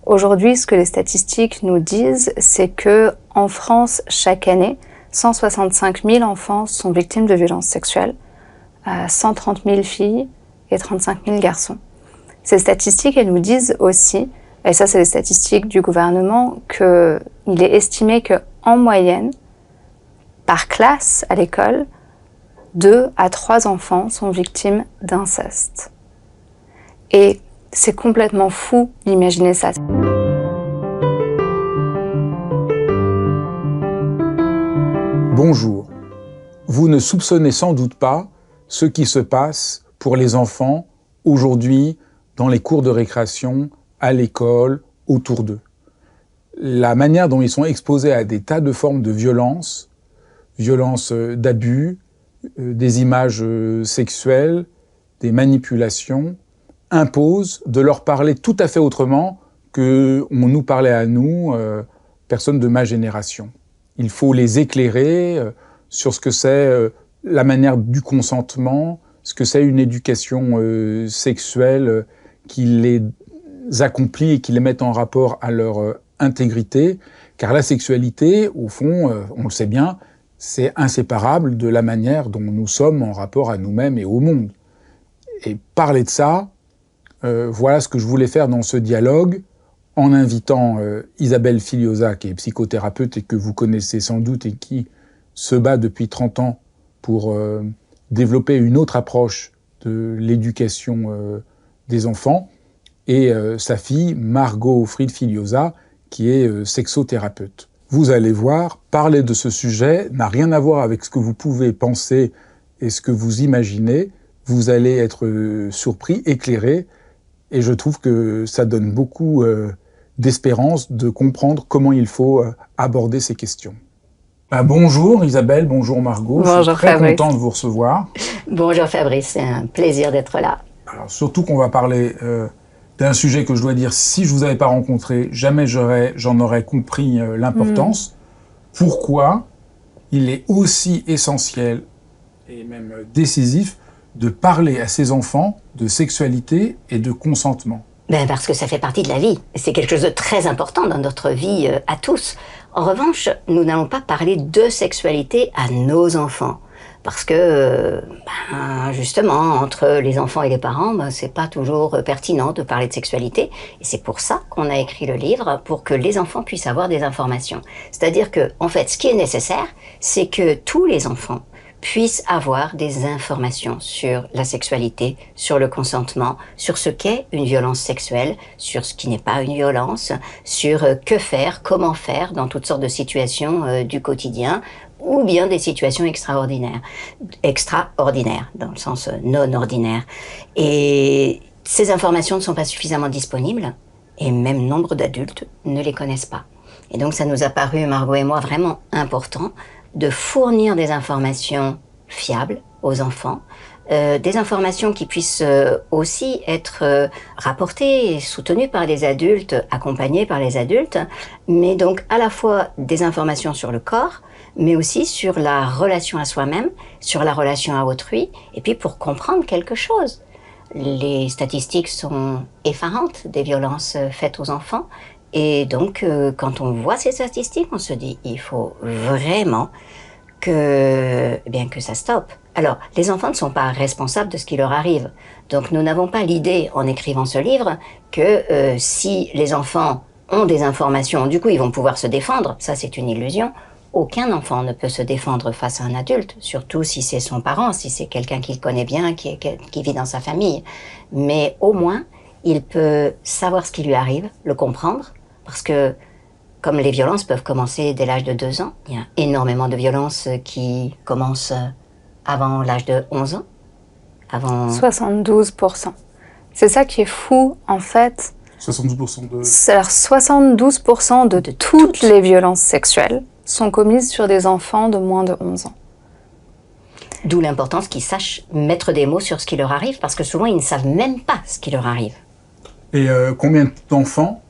Aujourd'hui, ce que les statistiques nous disent, c'est que en France, chaque année, 165 000 enfants sont victimes de violences sexuelles, 130 000 filles et 35 000 garçons. Ces statistiques, elles nous disent aussi, et ça c'est les statistiques du gouvernement, qu'il est estimé qu'en moyenne, par classe à l'école, 2 à 3 enfants sont victimes d'inceste. Et c'est complètement fou d'imaginer ça. Bonjour. Vous ne soupçonnez sans doute pas ce qui se passe pour les enfants aujourd'hui dans les cours de récréation, à l'école, autour d'eux. La manière dont ils sont exposés à des tas de formes de violence d'abus, des images sexuelles, des manipulations, impose de leur parler tout à fait autrement qu'on nous parlait à nous, personnes de ma génération. Il faut les éclairer sur ce que c'est la manière du consentement, ce que c'est une éducation sexuelle qui les accomplit et qui les met en rapport à leur intégrité, car la sexualité, au fond, on le sait bien, c'est inséparable de la manière dont nous sommes en rapport à nous-mêmes et au monde. Et parler de ça, voilà ce que je voulais faire dans ce dialogue, en invitant Isabelle Filiosa, qui est psychothérapeute et que vous connaissez sans doute et qui se bat depuis 30 ans pour développer une autre approche de l'éducation des enfants, et sa fille, Margot Fried-Filiosa, qui est sexothérapeute. Vous allez voir, parler de ce sujet n'a rien à voir avec ce que vous pouvez penser et ce que vous imaginez. Vous allez être surpris, éclairé, et je trouve que ça donne beaucoup d'espérance de comprendre comment il faut aborder ces questions. Bonjour Isabelle, bonjour Margot. Bonjour, je suis très Fabrice. content de vous recevoir. Bonjour Fabrice, c'est un plaisir d'être là. Alors, surtout qu'on va parler d'un sujet que je dois dire, si je vous avais pas rencontré, jamais j'en aurais compris l'importance. Pourquoi il est aussi essentiel et même décisif de parler à ces enfants de sexualité et de consentement. Parce que ça fait partie de la vie. C'est quelque chose de très important dans notre vie à tous. En revanche, nous n'allons pas parler de sexualité à nos enfants. Parce que, justement, entre les enfants et les parents, c'est pas toujours pertinent de parler de sexualité. Et c'est pour ça qu'on a écrit le livre, pour que les enfants puissent avoir des informations. C'est-à-dire que, en fait, ce qui est nécessaire, c'est que tous les enfants puissent avoir des informations sur la sexualité, sur le consentement, sur ce qu'est une violence sexuelle, sur ce qui n'est pas une violence, sur que faire, comment faire dans toutes sortes de situations du quotidien, ou bien des situations extraordinaires, dans le sens non ordinaire. Et ces informations ne sont pas suffisamment disponibles, et même nombre d'adultes ne les connaissent pas. Et donc ça nous a paru, Margot et moi, vraiment important de fournir des informations fiables aux enfants, des informations qui puissent aussi être rapportées et soutenues par les adultes, accompagnées par les adultes, mais donc à la fois des informations sur le corps, mais aussi sur la relation à soi-même, sur la relation à autrui, et puis pour comprendre quelque chose. Les statistiques sont effarantes des violences faites aux enfants, et donc quand on voit ces statistiques, on se dit il faut vraiment que ça stoppe. Alors, les enfants ne sont pas responsables de ce qui leur arrive. Donc nous n'avons pas l'idée, en écrivant ce livre, que si les enfants ont des informations, du coup ils vont pouvoir se défendre. Ça, c'est une illusion. Aucun enfant ne peut se défendre face à un adulte, surtout si c'est son parent, si c'est quelqu'un qu'il connaît bien, qui vit dans sa famille. Mais au moins, il peut savoir ce qui lui arrive, le comprendre, parce que comme les violences peuvent commencer dès l'âge de 2 ans, il y a énormément de violences qui commencent avant l'âge de 11 ans. 72%. C'est ça qui est fou, en fait. 72% de... Alors, 72% de toutes les violences sexuelles sont commises sur des enfants de moins de 11 ans. D'où l'importance qu'ils sachent mettre des mots sur ce qui leur arrive, parce que souvent ils ne savent même pas ce qui leur arrive. Et combien d'enfants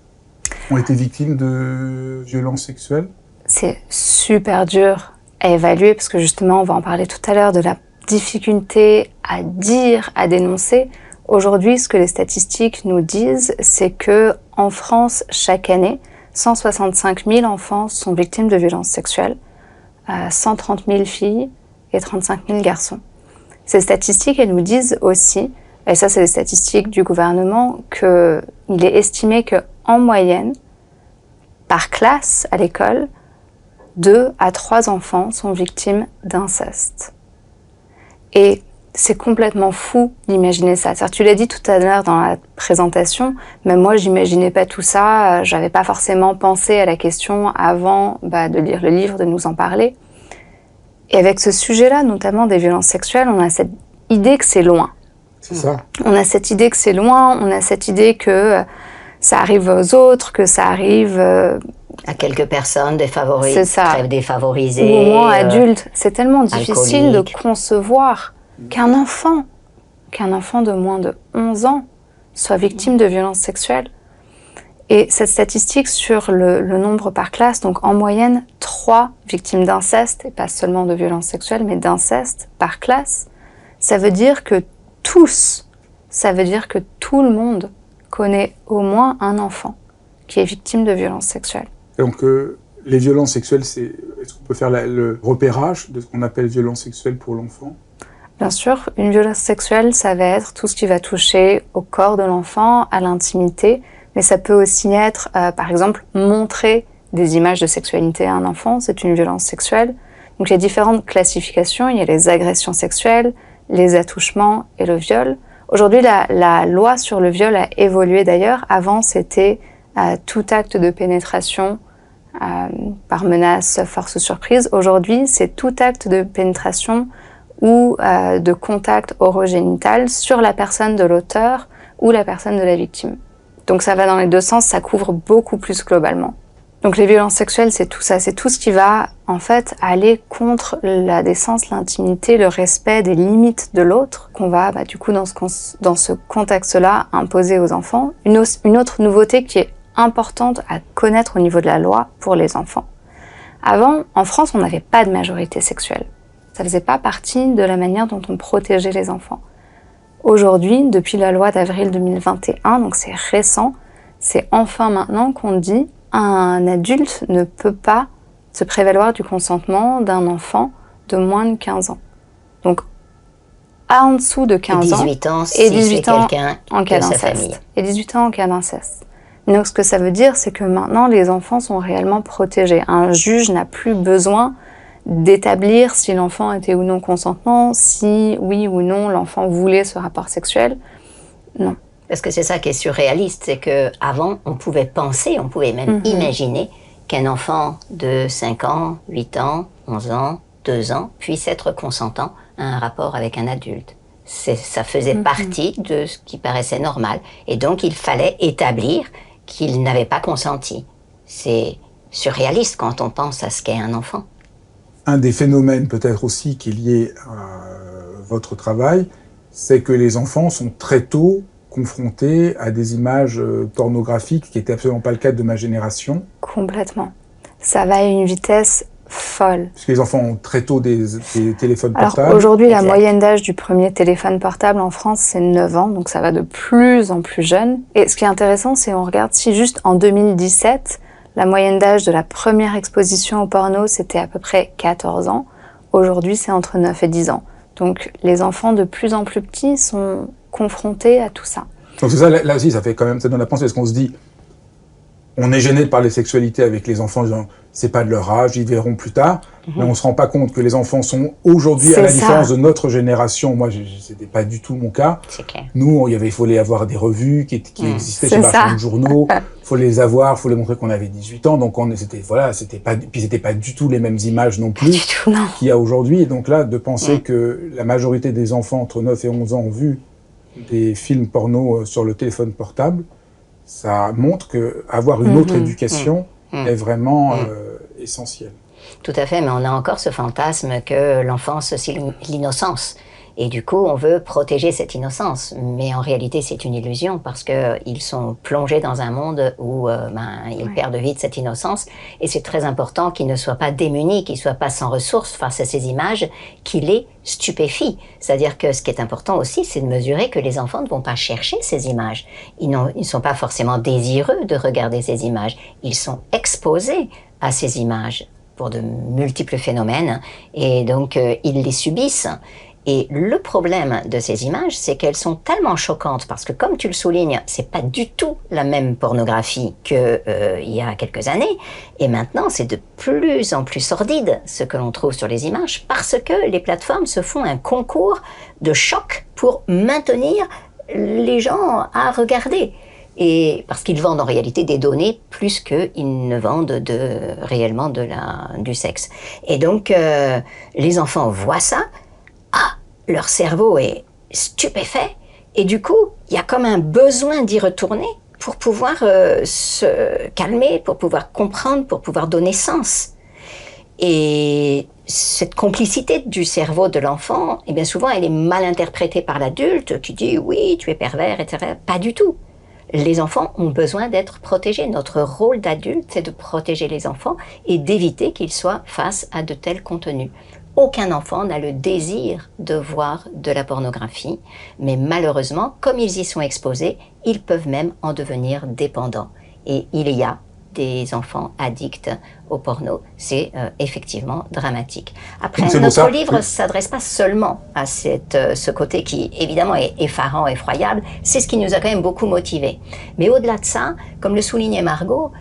ont été victimes de violences sexuelles? C'est super dur à évaluer, parce que justement, on va en parler tout à l'heure, de la difficulté à dire, à dénoncer. Aujourd'hui, ce que les statistiques nous disent, c'est que en France, chaque année, 165 000 enfants sont victimes de violences sexuelles, 130 000 filles et 35 000 garçons. Ces statistiques, elles nous disent aussi, et ça c'est les statistiques du gouvernement, qu'il est estimé qu'en moyenne, par classe à l'école, 2 à 3 enfants sont victimes d'inceste. Et c'est complètement fou d'imaginer ça. Tu l'as dit tout à l'heure dans la présentation, même moi j'imaginais pas tout ça, j'avais pas forcément pensé à la question avant de lire le livre, de nous en parler. Et avec ce sujet-là, notamment des violences sexuelles, on a cette idée que c'est loin. C'est ça. On a cette idée que c'est loin, on a cette idée que ça arrive aux autres, que ça arrive à quelques personnes très défavorisées. Ou au moins adultes. C'est tellement difficile de alcooliques. concevoir qu'un enfant de moins de 11 ans soit victime de violences sexuelles. Et cette statistique sur le nombre par classe, donc en moyenne 3 victimes d'inceste, et pas seulement de violences sexuelles, mais d'inceste par classe, ça veut dire que tout le monde connaît au moins un enfant qui est victime de violences sexuelles. Donc les violences sexuelles, est-ce qu'on peut faire le repérage de ce qu'on appelle violence sexuelle pour l'enfant ? Bien sûr, une violence sexuelle, ça va être tout ce qui va toucher au corps de l'enfant, à l'intimité, mais ça peut aussi être, par exemple, montrer des images de sexualité à un enfant, c'est une violence sexuelle. Donc il y a différentes classifications, il y a les agressions sexuelles, les attouchements et le viol. Aujourd'hui, la loi sur le viol a évolué d'ailleurs. Avant, c'était tout acte de pénétration par menace, force ou surprise. Aujourd'hui, c'est tout acte de pénétration ou de contact orogénital sur la personne de l'auteur ou la personne de la victime. Donc ça va dans les deux sens, ça couvre beaucoup plus globalement. Donc les violences sexuelles, c'est tout ça, c'est tout ce qui va en fait aller contre la décence, l'intimité, le respect des limites de l'autre, qu'on va du coup dans ce contexte-là imposer aux enfants. Une autre nouveauté qui est importante à connaître au niveau de la loi pour les enfants. Avant, en France, on n'avait pas de majorité sexuelle. Ça faisait pas partie de la manière dont on protégeait les enfants. Aujourd'hui, depuis la loi d'avril 2021, donc c'est récent, c'est enfin maintenant qu'on dit un adulte ne peut pas se prévaloir du consentement d'un enfant de moins de 15 ans. Donc, en dessous de 15 ans, 18 ans, et 18 ans en cas de sa famille. d'inceste. Et 18 ans en cas d'inceste. Donc, ce que ça veut dire, c'est que maintenant, les enfants sont réellement protégés. Un juge n'a plus besoin d'établir si l'enfant était ou non consentant, si oui ou non l'enfant voulait ce rapport sexuel. Non. Parce que c'est ça qui est surréaliste, c'est qu'avant, on pouvait penser, on pouvait même imaginer qu'un enfant de 5 ans, 8 ans, 11 ans, 2 ans puisse être consentant à un rapport avec un adulte. Ça faisait partie de ce qui paraissait normal. Et donc, il fallait établir qu'il n'avait pas consenti. C'est surréaliste quand on pense à ce qu'est un enfant. Un des phénomènes peut-être aussi qui est lié à votre travail, c'est que les enfants sont très tôt confrontés à des images pornographiques, qui n'était absolument pas le cas de ma génération. Complètement. Ça va à une vitesse folle. Parce que les enfants ont très tôt des téléphones portables. Aujourd'hui, la moyenne d'âge du premier téléphone portable en France, c'est 9 ans, donc ça va de plus en plus jeune. Et ce qui est intéressant, c'est on regarde si juste en 2017, la moyenne d'âge de la première exposition au porno, c'était à peu près 14 ans. Aujourd'hui, c'est entre 9 et 10 ans. Donc les enfants de plus en plus petits sont confrontés à tout ça. Donc c'est ça, là aussi, ça fait quand même, ça donne la pensée, parce qu'on se dit, on est gêné de parler sexualité avec les enfants, en disant, c'est pas de leur âge, ils verront plus tard, mais on se rend pas compte que les enfants sont aujourd'hui, à la différence de notre génération, moi, c'était pas du tout mon cas. C'est clair. Nous, il fallait avoir des revues qui existaient chez Marchand de Journaux, faut les avoir, faut les montrer qu'on avait 18 ans, donc c'était pas du tout les mêmes images non plus qu'il y a aujourd'hui, et donc là, de penser que la majorité des enfants entre 9 et 11 ans ont vu des films porno sur le téléphone portable, ça montre qu'avoir une autre éducation est vraiment essentiel. Tout à fait, mais on a encore ce fantasme que l'enfance, c'est l'innocence. Et du coup, on veut protéger cette innocence. Mais en réalité, c'est une illusion parce qu'ils sont plongés dans un monde où ils perdent vite cette innocence. Et c'est très important qu'ils ne soient pas démunis, qu'ils ne soient pas sans ressources face à ces images qui les stupéfient. C'est-à-dire que ce qui est important aussi, c'est de mesurer que les enfants ne vont pas chercher ces images. Ils ne sont pas forcément désireux de regarder ces images. Ils sont exposés à ces images pour de multiples phénomènes et donc ils les subissent. Et le problème de ces images, c'est qu'elles sont tellement choquantes parce que, comme tu le soulignes, c'est pas du tout la même pornographie que il y a quelques années. Et maintenant, c'est de plus en plus sordide ce que l'on trouve sur les images parce que les plateformes se font un concours de choc pour maintenir les gens à regarder. Et parce qu'ils vendent en réalité des données plus qu'ils ne vendent réellement du sexe. Et donc, les enfants voient ça. Leur cerveau est stupéfait et du coup, il y a comme un besoin d'y retourner pour pouvoir se calmer, pour pouvoir comprendre, pour pouvoir donner sens. Et cette complicité du cerveau de l'enfant, eh bien souvent, elle est mal interprétée par l'adulte qui dit « oui, tu es pervers, etc. » Pas du tout. Les enfants ont besoin d'être protégés. Notre rôle d'adulte, c'est de protéger les enfants et d'éviter qu'ils soient face à de tels contenus. Aucun enfant n'a le désir de voir de la pornographie, mais malheureusement, comme ils y sont exposés, ils peuvent même en devenir dépendants. Et il y a des enfants addicts au porno, c'est effectivement dramatique. Après, notre livre ne s'adresse pas seulement à ce côté qui, évidemment, est effarant, effroyable, c'est ce qui nous a quand même beaucoup motivés. Mais au-delà de ça, comme le soulignait Margot,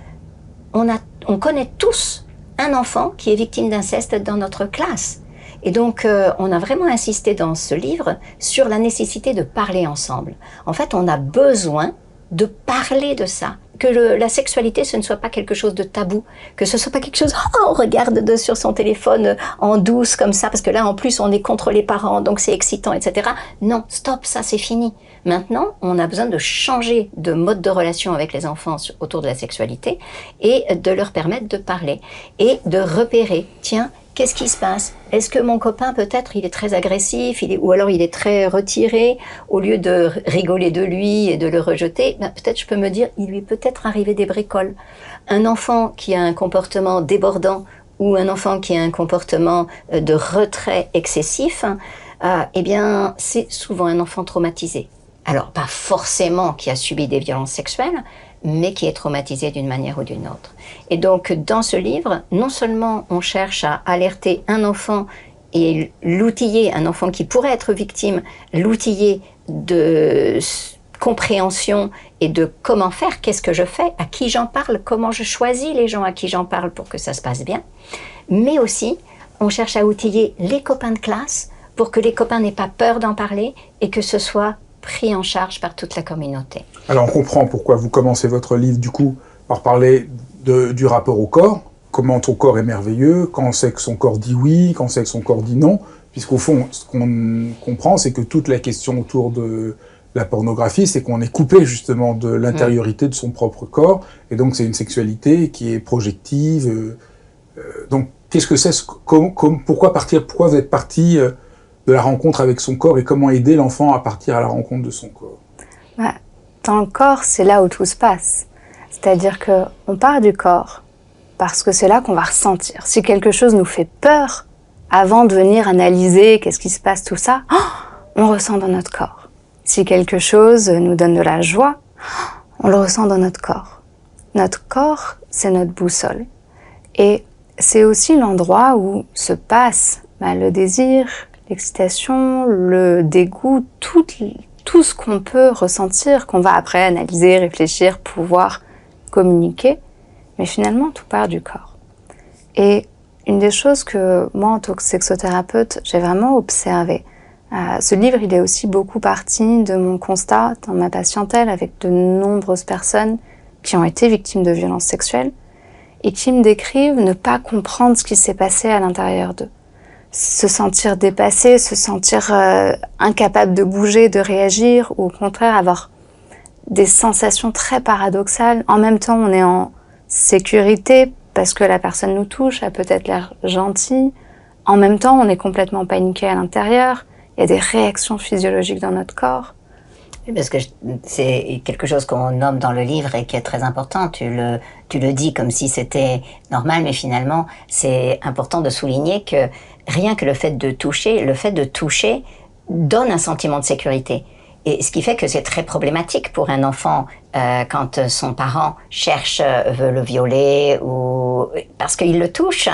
on connaît tous un enfant qui est victime d'inceste dans notre classe. Et donc, on a vraiment insisté dans ce livre sur la nécessité de parler ensemble. En fait, on a besoin de parler de ça. Que la sexualité, ce ne soit pas quelque chose de tabou. Que ce soit pas quelque chose, on regarde sur son téléphone en douce comme ça, parce que là, en plus, on est contre les parents, donc c'est excitant, etc. Non, stop, ça, c'est fini. Maintenant, on a besoin de changer de mode de relation avec les enfants autour de la sexualité et de leur permettre de parler et de repérer, tiens, qu'est-ce qui se passe? Est-ce que mon copain, peut-être, il est très agressif, ou alors il est très retiré? Au lieu de rigoler de lui et de le rejeter, peut-être je peux me dire, il lui est peut-être arrivé des bricoles. Un enfant qui a un comportement débordant ou un enfant qui a un comportement de retrait excessif, eh bien, c'est souvent un enfant traumatisé. Alors, pas forcément qui a subi des violences sexuelles, mais qui est traumatisé d'une manière ou d'une autre. Et donc, dans ce livre, non seulement on cherche à alerter un enfant et l'outiller, un enfant qui pourrait être victime, l'outiller de compréhension et de comment faire, qu'est-ce que je fais, à qui j'en parle, comment je choisis les gens à qui j'en parle pour que ça se passe bien, mais aussi, on cherche à outiller les copains de classe pour que les copains n'aient pas peur d'en parler et que ce soit pris en charge par toute la communauté. Alors on comprend pourquoi vous commencez votre livre du coup par parler du rapport au corps, comment ton corps est merveilleux, quand on sait que son corps dit oui, quand on sait que son corps dit non, puisqu'au fond ce qu'on comprend c'est que toute la question autour de la pornographie c'est qu'on est coupé justement de l'intériorité de son propre corps et donc c'est une sexualité qui est projective. Donc qu'est-ce que c'est, pourquoi vous êtes parti de la rencontre avec son corps et comment aider l'enfant à partir à la rencontre de son corps? Dans le corps, c'est là où tout se passe. C'est-à-dire qu'on part du corps parce que c'est là qu'on va ressentir. Si quelque chose nous fait peur, avant de venir analyser qu'est-ce qui se passe, tout ça, on ressent dans notre corps. Si quelque chose nous donne de la joie, on le ressent dans notre corps. Notre corps, c'est notre boussole. Et c'est aussi l'endroit où se passe le désir, l'excitation, le dégoût, tout ce qu'on peut ressentir, qu'on va après analyser, réfléchir, pouvoir communiquer. Mais finalement, tout part du corps. Et une des choses que moi, en tant que sexothérapeute, j'ai vraiment observé, ce livre, il est aussi beaucoup parti de mon constat dans ma patientèle avec de nombreuses personnes qui ont été victimes de violences sexuelles et qui me décrivent ne pas comprendre ce qui s'est passé à l'intérieur d'eux. Se sentir dépassé, se sentir incapable de bouger, de réagir, ou au contraire avoir des sensations très paradoxales. En même temps, on est en sécurité parce que la personne nous touche, a peut-être l'air gentille. En même temps, on est complètement paniqué à l'intérieur. il y a des réactions physiologiques dans notre corps. Parce que c'est quelque chose qu'on nomme dans le livre et qui est très important. Tu le dis comme si c'était normal, mais finalement, c'est important de souligner que rien que le fait de toucher donne un sentiment de sécurité. Et ce qui fait que c'est très problématique pour un enfant quand son parent veut le violer ou parce qu'il le touche.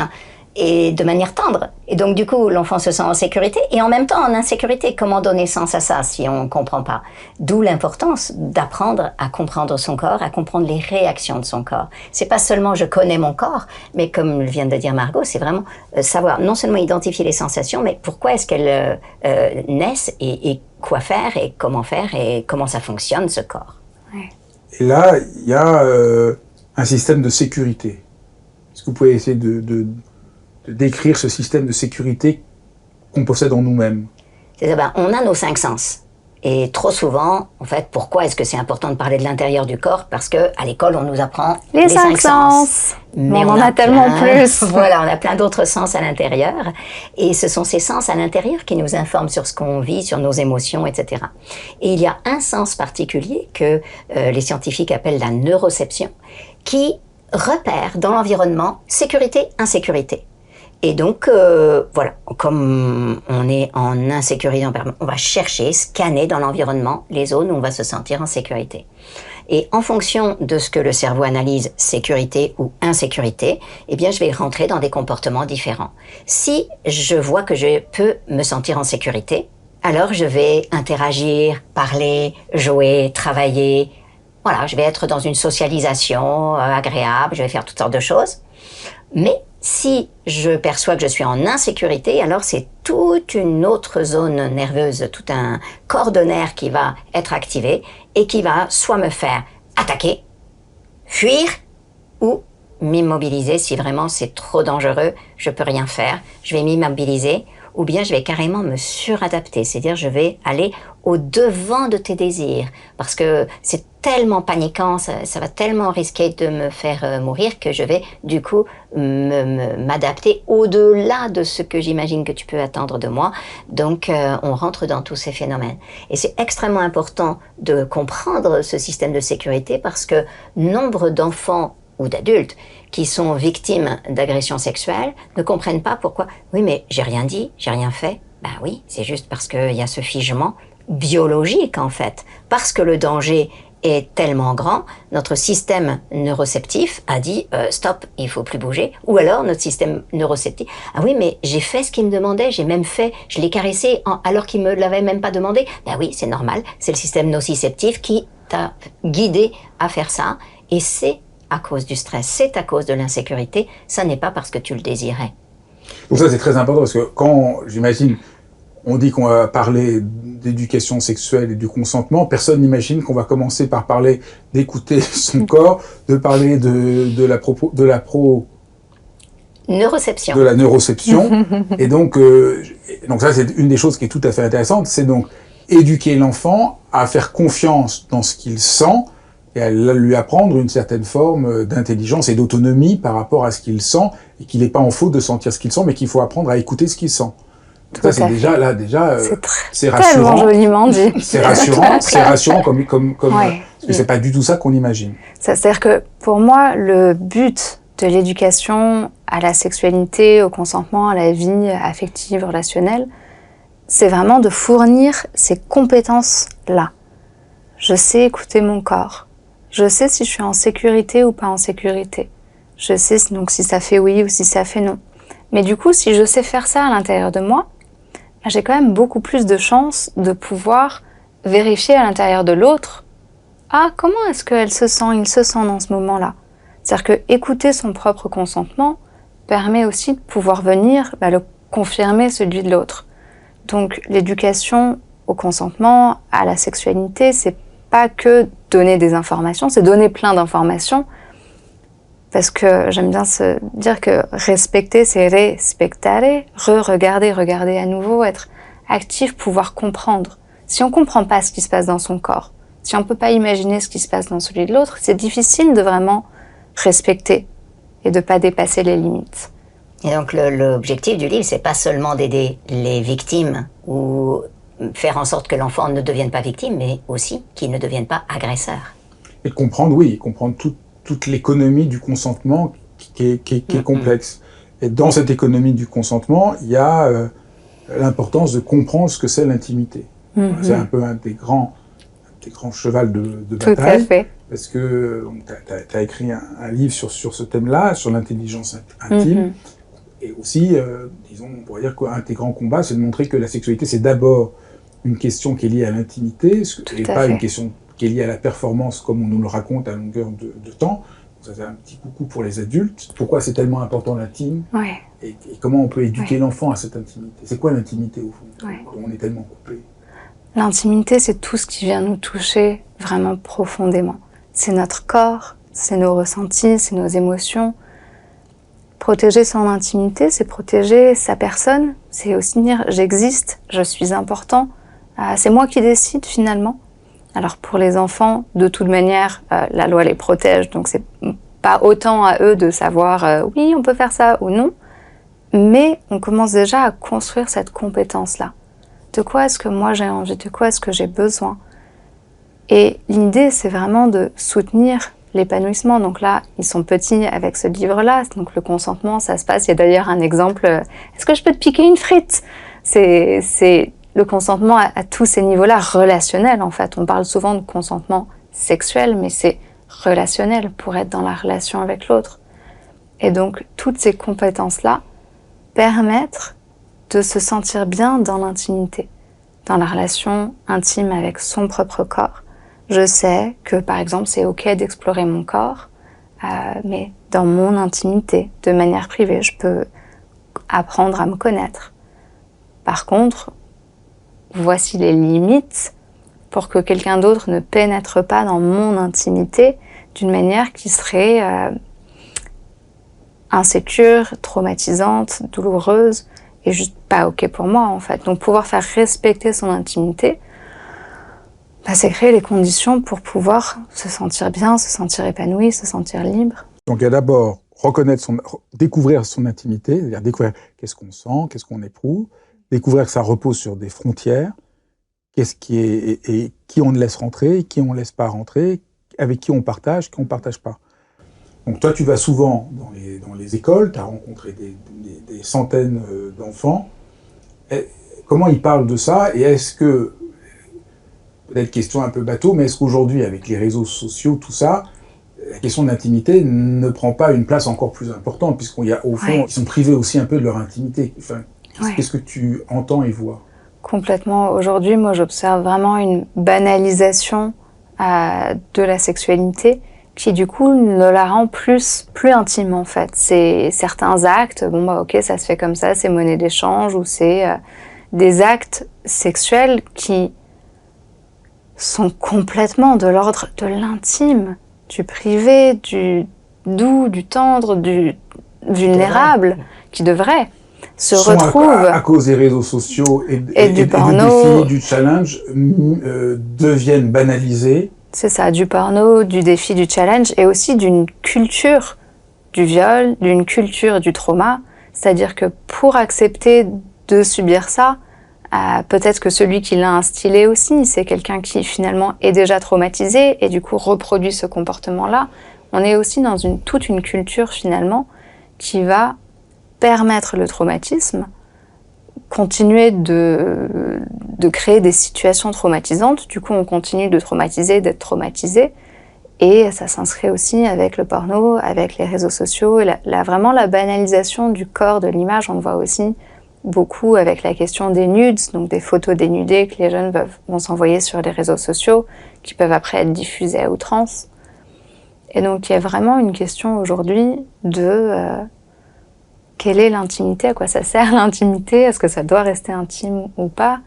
Et de manière tendre. Et donc, du coup, l'enfant se sent en sécurité et en même temps en insécurité. Comment donner sens à ça si on ne comprend pas? D'où l'importance d'apprendre à comprendre son corps, à comprendre les réactions de son corps. C'est pas seulement je connais mon corps, mais comme vient de dire Margot, c'est vraiment savoir non seulement identifier les sensations, mais pourquoi est-ce qu'elles naissent et quoi faire et comment ça fonctionne, ce corps. Ouais. Et là, il y a un système de sécurité. Est-ce que vous pouvez essayer de décrire ce système de sécurité qu'on possède en nous-mêmes? On a nos 5 sens. Et trop souvent, en fait, pourquoi est-ce que c'est important de parler de l'intérieur du corps? Parce que à l'école, on nous apprend les 5 sens. Mais on en a tellement plus. Voilà, on a plein d'autres sens à l'intérieur. Et ce sont ces sens à l'intérieur qui nous informent sur ce qu'on vit, sur nos émotions, etc. Et il y a un sens particulier que les scientifiques appellent la neuroception, qui repère dans l'environnement sécurité, insécurité. Et donc, voilà, comme on est en insécurité en permanence, on va chercher, scanner dans l'environnement les zones où on va se sentir en sécurité. Et en fonction de ce que le cerveau analyse, sécurité ou insécurité, eh bien, je vais rentrer dans des comportements différents. Si je vois que je peux me sentir en sécurité, alors je vais interagir, parler, jouer, travailler. Voilà, je vais être dans une socialisation agréable, je vais faire toutes sortes de choses. Mais si je perçois que je suis en insécurité, alors c'est toute une autre zone nerveuse, tout un corps de nerfs qui va être activé et qui va soit me faire attaquer, fuir ou m'immobiliser si vraiment c'est trop dangereux, je peux rien faire, je vais m'immobiliser ou bien je vais carrément me suradapter, c'est-à-dire je vais aller au devant de tes désirs parce que c'est tellement paniquant, ça va tellement risquer de me faire mourir que je vais du coup m'adapter au-delà de ce que j'imagine que tu peux attendre de moi. Donc on rentre dans tous ces phénomènes. Et c'est extrêmement important de comprendre ce système de sécurité parce que nombre d'enfants ou d'adultes qui sont victimes d'agressions sexuelles ne comprennent pas pourquoi. Oui, mais j'ai rien dit, j'ai rien fait. Ben oui, c'est juste parce qu'il y a ce figement biologique en fait. Parce que le danger est tellement grand, notre système neuroceptif a dit stop, il faut plus bouger. Ou alors notre système neuroceptif, ah oui, mais j'ai fait ce qu'il me demandait, j'ai même fait, je l'ai caressé alors qu'il me l'avait même pas demandé. Ben oui, c'est normal, c'est le système nociceptif qui t'a guidé à faire ça, et c'est à cause du stress, c'est à cause de l'insécurité, ça n'est pas parce que tu le désirais. Donc ça c'est très important parce que quand, j'imagine, on dit qu'on va parler d'éducation sexuelle et du consentement, personne n'imagine qu'on va commencer par parler d'écouter son corps, de parler de la neuroception. Et donc ça c'est une des choses qui est tout à fait intéressante, c'est donc éduquer l'enfant à faire confiance dans ce qu'il sent et à lui apprendre une certaine forme d'intelligence et d'autonomie par rapport à ce qu'il sent et qu'il n'est pas en faute de sentir ce qu'il sent, mais qu'il faut apprendre à écouter ce qu'il sent. Ça, c'est c'est rassurant. Tellement joliment dit. C'est rassurant comme ouais. Parce que c'est pas du tout ça qu'on imagine. C'est-à-dire que pour moi, le but de l'éducation à la sexualité, au consentement, à la vie affective, relationnelle, c'est vraiment de fournir ces compétences-là. Je sais écouter mon corps. Je sais si je suis en sécurité ou pas en sécurité. Je sais donc si ça fait oui ou si ça fait non. Mais du coup, si je sais faire ça à l'intérieur de moi, j'ai quand même beaucoup plus de chances de pouvoir vérifier à l'intérieur de l'autre « Ah, comment est-ce qu'elle se sent, il se sent dans ce moment-là » C'est-à-dire que écouter son propre consentement permet aussi de pouvoir venir le confirmer celui de l'autre. Donc l'éducation au consentement, à la sexualité, c'est pas que donner des informations, c'est donner plein d'informations. Parce que j'aime bien se dire que respecter, c'est respectare, regarder à nouveau, être actif, pouvoir comprendre. Si on comprend pas ce qui se passe dans son corps, si on peut pas imaginer ce qui se passe dans celui de l'autre, c'est difficile de vraiment respecter et de pas dépasser les limites. Et donc l'objectif du livre, c'est pas seulement d'aider les victimes ou faire en sorte que l'enfant ne devienne pas victime, mais aussi qu'il ne devienne pas agresseur. Et de comprendre, oui, comprendre toute l'économie du consentement qui est complexe. Et dans cette économie du consentement, il y a l'importance de comprendre ce que c'est l'intimité. C'est un peu un des grands chevals de bataille. Tout à fait. Parce que tu as écrit un livre sur ce thème-là, sur l'intelligence intime. Et aussi, disons, on pourrait dire qu'un des grands combats, c'est de montrer que la sexualité, c'est d'abord une question qui est liée à l'intimité, et pas une question qui est liée à la performance, comme on nous le raconte à longueur de temps. Ça fait un petit coucou pour les adultes. Pourquoi c'est tellement important l'intime, et comment on peut éduquer l'enfant à cette intimité. C'est quoi l'intimité, au fond, quand on est tellement coupé? L'intimité, c'est tout ce qui vient nous toucher vraiment profondément. C'est notre corps, c'est nos ressentis, c'est nos émotions. Protéger son intimité, c'est protéger sa personne, c'est aussi dire j'existe, je suis important, c'est moi qui décide finalement. Alors pour les enfants, de toute manière, la loi les protège, donc c'est pas autant à eux de savoir oui, on peut faire ça ou non, mais on commence déjà à construire cette compétence-là. De quoi est-ce que moi j'ai envie, de quoi est-ce que j'ai besoin? Et l'idée, c'est vraiment de soutenir l'épanouissement. Donc là, ils sont petits avec ce livre-là, donc le consentement, ça se passe. Il y a d'ailleurs un exemple, est-ce que je peux te piquer une frite? C'est le consentement à tous ces niveaux-là, relationnels en fait. On parle souvent de consentement sexuel, mais c'est relationnel pour être dans la relation avec l'autre. Et donc, toutes ces compétences-là permettent de se sentir bien dans l'intimité, dans la relation intime avec son propre corps. Je sais que, par exemple, c'est OK d'explorer mon corps, mais dans mon intimité, de manière privée, je peux apprendre à me connaître. Par contre, voici les limites pour que quelqu'un d'autre ne pénètre pas dans mon intimité d'une manière qui serait insécure, traumatisante, douloureuse et juste pas OK pour moi, en fait. Donc, pouvoir faire respecter son intimité, c'est créer les conditions pour pouvoir se sentir bien, se sentir épanoui, se sentir libre. Donc il y a d'abord découvrir son intimité, c'est-à-dire découvrir qu'est-ce qu'on sent, qu'est-ce qu'on éprouve, découvrir que ça repose sur des frontières, qu'est-ce qui est et qui on laisse rentrer, qui on laisse pas rentrer, avec qui on partage pas. Donc toi tu vas souvent dans les écoles, tu as rencontré des centaines d'enfants. Comment ils parlent de ça, et est-ce que, peut-être question un peu bateau, mais est-ce qu'aujourd'hui, avec les réseaux sociaux, tout ça, la question de l'intimité ne prend pas une place encore plus importante, puisqu'au fond, ils sont privés aussi un peu de leur intimité. Enfin, qu'est-ce que tu entends et vois? Complètement. Aujourd'hui, moi, j'observe vraiment une banalisation de la sexualité qui, du coup, ne la rend plus intime, en fait. C'est certains actes, OK, ça se fait comme ça, c'est monnaie d'échange, ou c'est des actes sexuels qui sont complètement de l'ordre de l'intime, du privé, du doux, du tendre, du vulnérable, qui devrait se retrouve à cause des réseaux sociaux et du porno, du défi, du challenge, deviennent banalisés. C'est ça, du porno, du défi, du challenge, et aussi d'une culture du viol, d'une culture du trauma. C'est-à-dire que pour accepter de subir ça, peut-être que celui qui l'a instillé aussi, c'est quelqu'un qui finalement est déjà traumatisé et du coup reproduit ce comportement-là. On est aussi dans toute une culture finalement qui va permettre le traumatisme, continuer de créer des situations traumatisantes. Du coup, on continue de traumatiser, d'être traumatisé. Et ça s'inscrit aussi avec le porno, avec les réseaux sociaux, et vraiment la banalisation du corps, de l'image. On le voit aussi beaucoup avec la question des nudes, donc des photos dénudées que les jeunes vont s'envoyer sur les réseaux sociaux, qui peuvent après être diffusées à outrance. Et donc il y a vraiment une question aujourd'hui de quelle est l'intimité, à quoi ça sert l'intimité, est-ce que ça doit rester intime ou pas?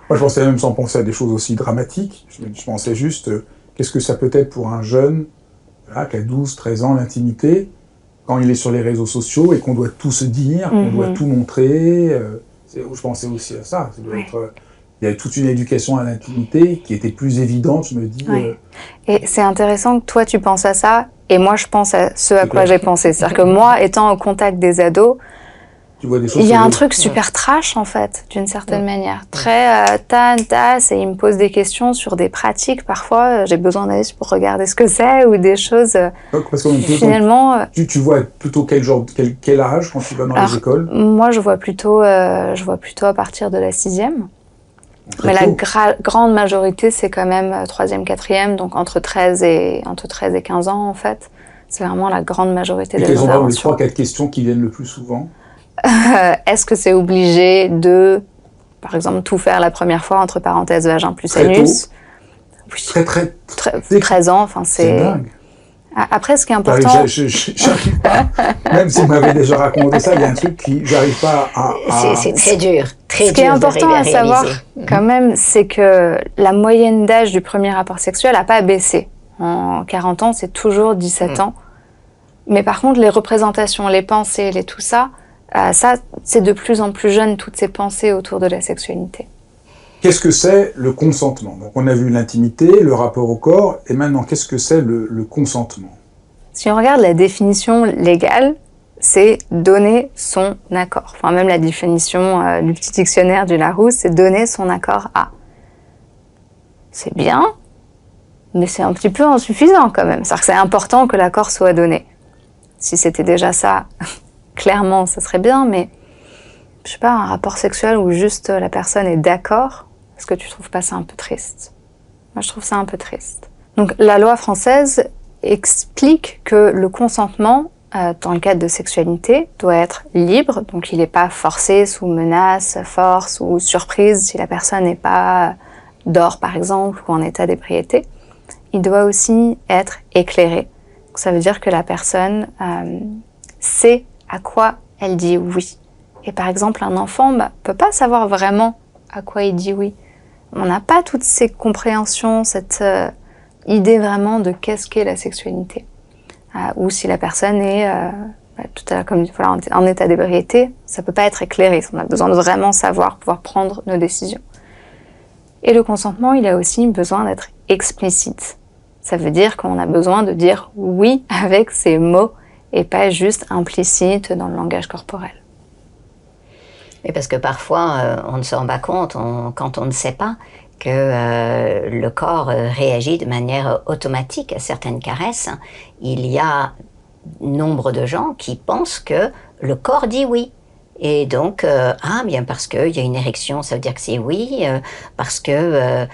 Moi je pensais même sans penser à des choses aussi dramatiques, je pensais juste qu'est-ce que ça peut être pour un jeune qui a 12, 13 ans, l'intimité, quand il est sur les réseaux sociaux et qu'on doit tout se dire, qu'on doit tout montrer. Je pensais aussi à ça. Il y a toute une éducation à l'intimité qui était plus évidente, je me dis. Et c'est intéressant que toi tu penses à ça Et moi, je pense à ce à quoi j'ai pensé. C'est-à-dire que moi, étant au contact des ados, Tu vois des choses il y a sur un les- truc super trash, en fait, d'une certaine manière. Très tasse, et ils me posent des questions sur des pratiques. Parfois, j'ai besoin d'aller pour regarder ce que c'est, ou des choses, Parce qu'on peut- finalement... tu vois plutôt quel âge quand tu vas dans alors, les écoles? moi, je vois plutôt à partir de la 6e. Très Mais la tôt. grande majorité, c'est quand même 3e, 4e, donc entre 13 et 15 ans, en fait. C'est vraiment la grande majorité Et des quelles sont vraiment les interventions. 3-4 questions qui viennent le plus souvent? Est-ce que c'est obligé de, par exemple, tout faire la première fois, entre parenthèses, vagin plus Très anus? Oui, Très... 13 ans, enfin C'est dingue. Après, ce qui est J'arrive important... j'arrive pas. Même si vous m'avez déjà raconté ça, il y a un truc qui... J'arrive pas à... C'est très dur, très Ce qui est dur important d'arriver à à savoir, réaliser. quand même, c'est que la moyenne d'âge du premier rapport sexuel n'a pas baissé. En 40 ans, c'est toujours 17 ans. Mais par contre, les représentations, les pensées, tout ça, c'est de plus en plus jeune, toutes ces pensées autour de la sexualité. Qu'est-ce que c'est le consentement? Donc on a vu l'intimité, le rapport au corps, et maintenant qu'est-ce que c'est le consentement? Si on regarde la définition légale, c'est donner son accord. Enfin, même la définition du petit dictionnaire du Larousse, c'est donner son accord à. C'est bien, mais c'est un petit peu insuffisant quand même. C'est-à-dire que c'est important que l'accord soit donné. Si c'était déjà ça, clairement, ça serait bien, mais je sais pas, un rapport sexuel où juste la personne est d'accord, est-ce que tu trouves pas ça un peu triste? Moi, je trouve ça un peu triste. Donc, la loi française explique que le consentement, dans le cadre de sexualité, doit être libre, donc il n'est pas forcé sous menace, force ou surprise si la personne n'est pas dort, par exemple, ou en état d'ébriété. Il doit aussi être éclairé. Donc, ça veut dire que la personne sait à quoi elle dit oui. Et par exemple, un enfant ne peut pas savoir vraiment à quoi il dit oui. On n'a pas toutes ces compréhensions, cette idée vraiment de qu'est-ce qu'est la sexualité. Ou si la personne est tout à l'heure, comme voilà, en état d'ébriété, ça ne peut pas être éclairé. On a besoin de vraiment savoir, pouvoir prendre nos décisions. Et le consentement, il a aussi besoin d'être explicite. Ça veut dire qu'on a besoin de dire oui avec ses mots et pas juste implicite dans le langage corporel. Et parce que parfois, on ne se rend pas compte, quand on ne sait pas, que le corps réagit de manière automatique à certaines caresses. Il y a nombre de gens qui pensent que le corps dit oui. Et donc, bien parce qu'il y a une érection, ça veut dire que c'est oui, parce que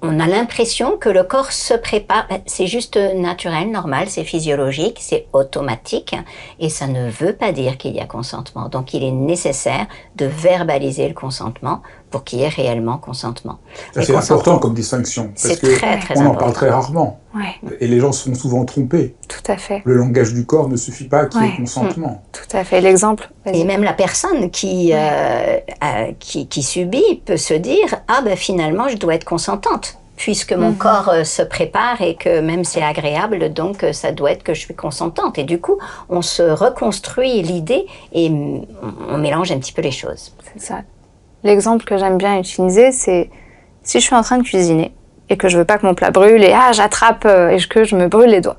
on a l'impression que le corps se prépare, c'est juste naturel, normal, c'est physiologique, c'est automatique, et ça ne veut pas dire qu'il y a consentement. Donc, il est nécessaire de verbaliser le consentement pour qu'il y ait réellement consentement. C'est important comme distinction, parce C'est très, très on en important. parle très rarement, Ouais, et les gens se font souvent tromper. tout à fait. Le langage du corps ne suffit pas qu'il y ait Ouais. consentement. Tout à fait. L'exemple... vas-y. Et même la personne qui subit peut se dire « Ah ben finalement, je dois être consentante, puisque mon corps se prépare et que même c'est agréable, donc ça doit être que je suis consentante. » Et du coup, on se reconstruit l'idée et on mélange un petit peu les choses. C'est ça. L'exemple que j'aime bien utiliser, c'est si je suis en train de cuisiner et que je veux pas que mon plat brûle et j'attrape et que je me brûle les doigts.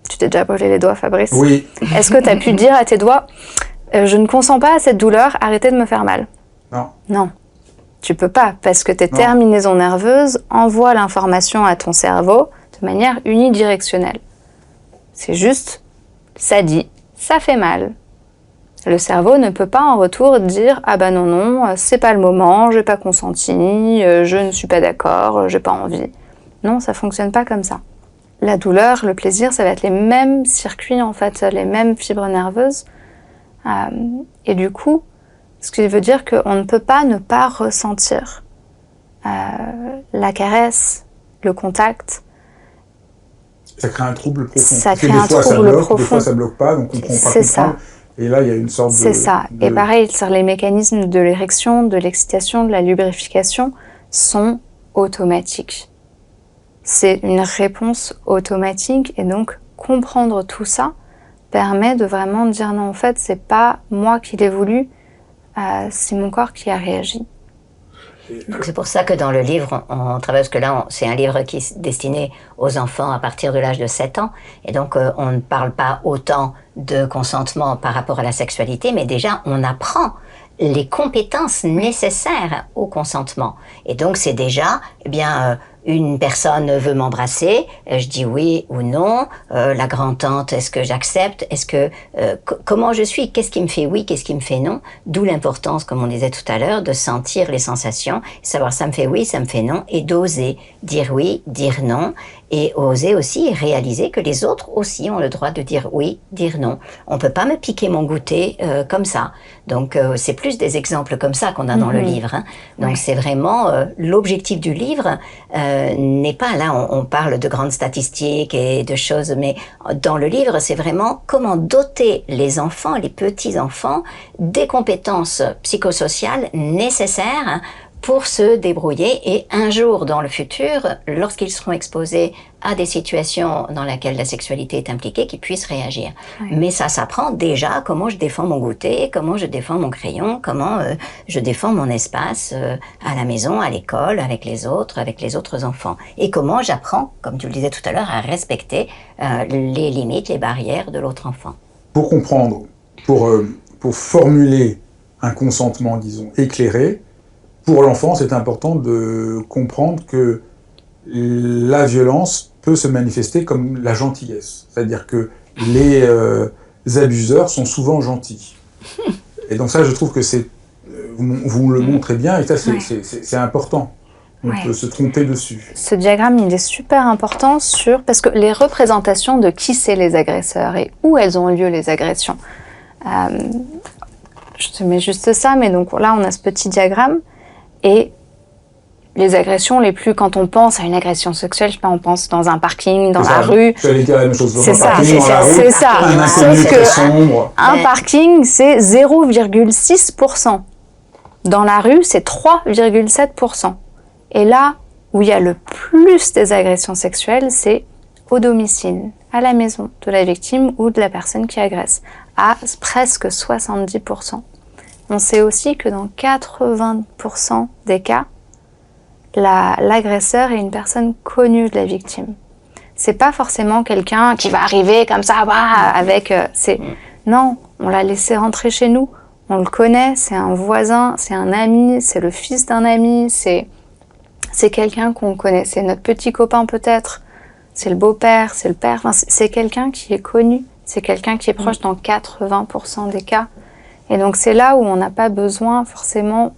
Tu t'es déjà brûlé les doigts, Fabrice? Oui. Est-ce que tu as pu dire à tes doigts je ne consens pas à cette douleur, arrêtez de me faire mal? Non. Non. Tu peux pas, parce que tes Non. terminaisons nerveuses envoient l'information à ton cerveau de manière unidirectionnelle. C'est juste, ça dit, ça fait mal. Le cerveau ne peut pas en retour dire « Ah ben non, c'est pas le moment, j'ai pas consenti, je ne suis pas d'accord, j'ai pas envie. » Non, ça fonctionne pas comme ça. La douleur, le plaisir, ça va être les mêmes circuits en fait, les mêmes fibres nerveuses. Et du coup, ce qui veut dire qu'on ne peut pas ne pas ressentir la caresse, le contact. Ça crée un trouble profond. Ça Parce que crée un trouble des profond. fois ça bloque pas, donc on comprend pas C'est ça. comprendre. Et là, il y a une sorte de... C'est ça. Et pareil, sur les mécanismes de l'érection, de l'excitation, de la lubrification sont automatiques. C'est une réponse automatique et donc comprendre tout ça permet de vraiment dire non, en fait, c'est pas moi qui l'ai voulu, c'est mon corps qui a réagi. Donc c'est pour ça que dans le livre, on travaille, parce que là, c'est un livre qui est destiné aux enfants à partir de l'âge de 7 ans. Et donc, on ne parle pas autant de consentement par rapport à la sexualité, mais déjà, on apprend les compétences nécessaires au consentement. Et donc, c'est déjà, eh bien, une personne veut m'embrasser, je dis oui ou non. La grand-tante, est-ce que j'accepte? Est-ce que comment je suis? Qu'est-ce qui me fait oui? Qu'est-ce qui me fait non? D'où l'importance, comme on disait tout à l'heure, de sentir les sensations, savoir ça me fait oui, ça me fait non, et d'oser dire oui, dire non, et oser aussi réaliser que les autres aussi ont le droit de dire oui, dire non. On peut pas me piquer mon goûter comme ça. Donc c'est plus des exemples comme ça qu'on a dans le livre. Hein. Donc c'est vraiment l'objectif du livre n'est pas là. On parle de grandes statistiques et de choses, mais dans le livre c'est vraiment comment doter les enfants, les petits enfants, des compétences psychosociales nécessaires pour se débrouiller et un jour dans le futur, lorsqu'ils seront exposés à des situations dans lesquelles la sexualité est impliquée, qu'ils puissent réagir. Oui. Mais ça s'apprend déjà comment je défends mon goûter, comment je défends mon crayon, comment je défends mon espace à la maison, à l'école, avec les autres enfants. Et comment j'apprends, comme tu le disais tout à l'heure, à respecter les limites, les barrières de l'autre enfant. Pour comprendre, pour formuler un consentement, disons, éclairé, pour l'enfant, c'est important de comprendre que la violence peut se manifester comme la gentillesse. C'est-à-dire que les abuseurs sont souvent gentils. Et donc ça, je trouve que vous le montrez bien, et ça, c'est important. On peut se tromper dessus. Ce diagramme, il est super important parce que les représentations de qui c'est les agresseurs et où elles ont lieu les agressions. Je te mets juste ça, mais donc là, on a ce petit diagramme. Et les agressions les plus, quand on pense à une agression sexuelle, je sais pas, on pense dans un parking, dans la rue. J'allais dire la même chose, dans un parking, dans la rue. C'est ça. Un inconnu très sombre. Un parking, c'est 0,6%. Dans la rue, c'est 3,7%. Et là où il y a le plus des agressions sexuelles, c'est au domicile, à la maison de la victime ou de la personne qui agresse, à presque 70%. On sait aussi que dans 80% des cas, l'agresseur est une personne connue de la victime. C'est pas forcément quelqu'un qui va arriver comme ça, avec... Non, on l'a laissé rentrer chez nous, on le connaît, c'est un voisin, c'est un ami, c'est le fils d'un ami, c'est quelqu'un qu'on connaît, c'est notre petit copain peut-être, c'est le beau-père, c'est le père, enfin, c'est quelqu'un qui est connu, c'est quelqu'un qui est proche dans 80% des cas. Et donc c'est là où on n'a pas besoin forcément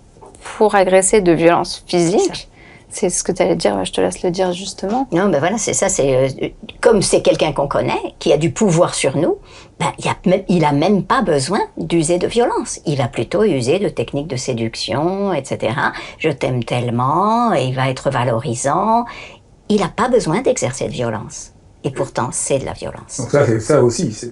pour agresser de violence physique. C'est ce que tu allais dire, je te laisse le dire justement. Non, ben voilà, c'est ça, comme c'est quelqu'un qu'on connaît, qui a du pouvoir sur nous, il a même pas besoin d'user de violence. Il va plutôt user de techniques de séduction, etc. Je t'aime tellement, et il va être valorisant. Il n'a pas besoin d'exercer de violence. Et pourtant, c'est de la violence. Donc ça aussi,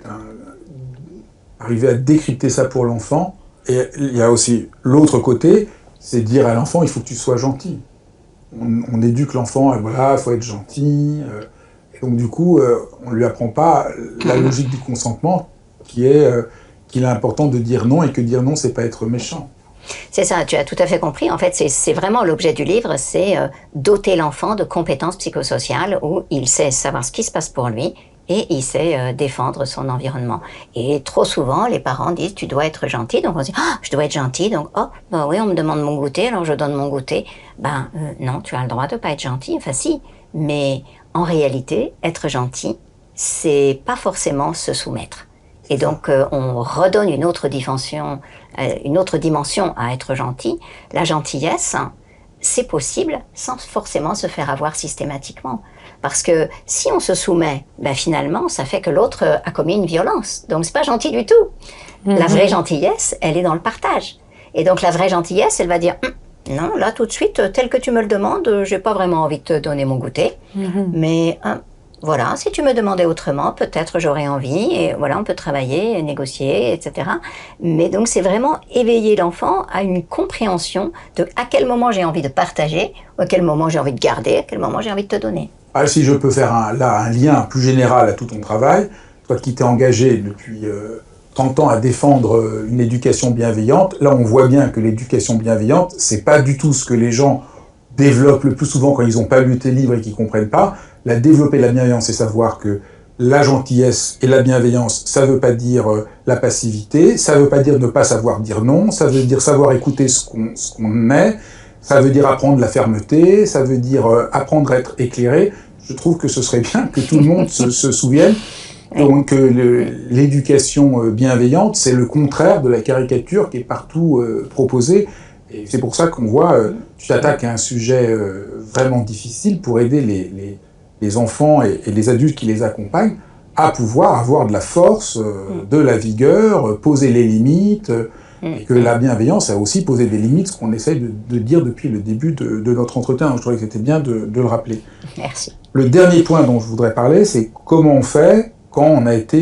arriver à décrypter ça pour l'enfant. Et il y a aussi l'autre côté, c'est dire à l'enfant, il faut que tu sois gentil. On éduque l'enfant, voilà, il faut être gentil. Et donc du coup, on ne lui apprend pas la logique du consentement, qu'il est important de dire non, et que dire non, c'est pas être méchant. C'est ça, tu as tout à fait compris. En fait, c'est vraiment l'objet du livre, c'est doter l'enfant de compétences psychosociales où il sait savoir ce qui se passe pour lui, et il sait défendre son environnement. Et trop souvent, les parents disent « tu dois être gentil », donc on se dit « je dois être gentil », donc « oui, on me demande mon goûter, alors je donne mon goûter ». Non, tu as le droit de pas être gentil, enfin si, mais en réalité, être gentil, c'est pas forcément se soumettre. Et donc, on redonne une autre dimension à être gentil. La gentillesse, c'est possible sans forcément se faire avoir systématiquement. Parce que si on se soumet, finalement, ça fait que l'autre a commis une violence. Donc, c'est pas gentil du tout. La vraie gentillesse, elle est dans le partage. Et donc, la vraie gentillesse, elle va dire non, là, tout de suite, tel que tu me le demandes, j'ai pas vraiment envie de te donner mon goûter. Mais voilà, si tu me demandais autrement, peut-être j'aurais envie. Et voilà, on peut travailler, négocier, etc. Mais donc, c'est vraiment éveiller l'enfant à une compréhension de à quel moment j'ai envie de partager, à quel moment j'ai envie de garder, à quel moment j'ai envie de te donner. Si je peux faire un lien plus général à tout ton travail, toi qui t'es engagé depuis tentant à défendre une éducation bienveillante. Là, on voit bien que l'éducation bienveillante, c'est pas du tout ce que les gens développent le plus souvent quand ils n'ont pas lu tes livres et qu'ils comprennent pas. Développer la bienveillance, c'est savoir que la gentillesse et la bienveillance, ça veut pas dire la passivité, ça veut pas dire ne pas savoir dire non, ça veut dire savoir écouter ce qu'on est, ça veut dire apprendre la fermeté, ça veut dire apprendre à être éclairé. Je trouve que ce serait bien que tout le monde se souvienne. Donc l'éducation bienveillante, c'est le contraire de la caricature qui est partout proposée. Et c'est pour ça qu'on voit, tu t'attaques à un sujet vraiment difficile pour aider les enfants et les adultes qui les accompagnent à pouvoir avoir de la force, de la vigueur, poser les limites, et que la bienveillance a aussi posé des limites, ce qu'on essaye de dire depuis le début de notre entretien. Je trouvais que c'était bien de le rappeler. Merci. Le dernier point dont je voudrais parler, c'est comment on fait quand on a été